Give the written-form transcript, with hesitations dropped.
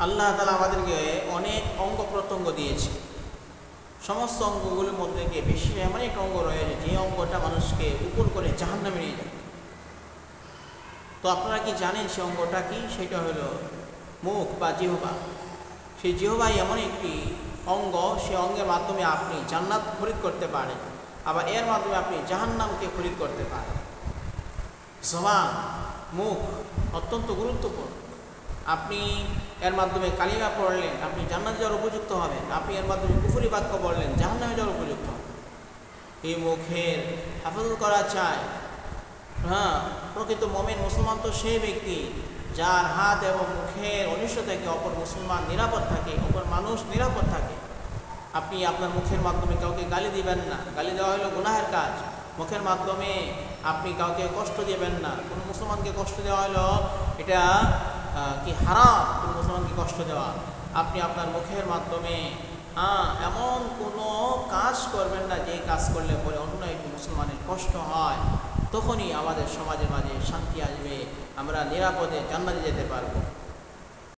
আল্লাহ তাআলা আমাদেরকে অনেক অঙ্গ প্রত্যঙ্গ দিয়েছে। সমস্ত অঙ্গগুলির মধ্যে থেকে বেশি এমন একটা অঙ্গ রয়েছে যে অঙ্গটা মানুষকে উপর করে জাহান্নামে নিয়ে যায়। তো আপনারা কি জানেন সে অঙ্গটা কি? সেটা হলো মুখ বা জিহ্বা। সেই জিহ্বাই এমন একটি অঙ্গ, সে অঙ্গের মাধ্যমে আপনি জান্নাত খরিদ করতে পারেন, আবার এর মাধ্যমে আপনি জাহান্নামকে খরিদ করতে পারেন। জবান, মুখ অত্যন্ত গুরুত্বপূর্ণ। আপনি এর মাধ্যমে কালিমা পড়লেন, আপনি জান্নাতে যাওয়ার উপযুক্ত হবেন। আপনি এর মাধ্যমে কুফরি বাক্য বললেন, জাহান্নামে যাওয়ার উপযুক্ত হবেন। এই মুখের হেফাজত করা চায়। প্রকৃত মুমিন মুসলমান তো সেই ব্যক্তি যার হাত এবং মুখের অনিষ্ট থেকে অপর মুসলমান নিরাপদ থাকে, অপর মানুষ নিরাপদ থাকে। আপনি আপনার মুখের মাধ্যমে কাউকে গালি দিবেন না, গালি দেওয়া হলো গুনাহের কাজ। মুখের মাধ্যমে আপনি কাউকে কষ্ট দিবেন না, কোনো মুসলমানকে কষ্ট দেওয়া হলো এটা কি হারাম, কোনো মুসলমানকে কষ্ট দেওয়া। আপনি আপনার মুখের মাধ্যমে এমন কোনো কাজ করবেন না যে কাজ করলে পরে অন্য একটি মুসলমানের কষ্ট হয়। তখনই আমাদের সমাজের মাঝে শান্তি আসবে, আমরা নিরাপদে জান্নাতে যেতে পারবো।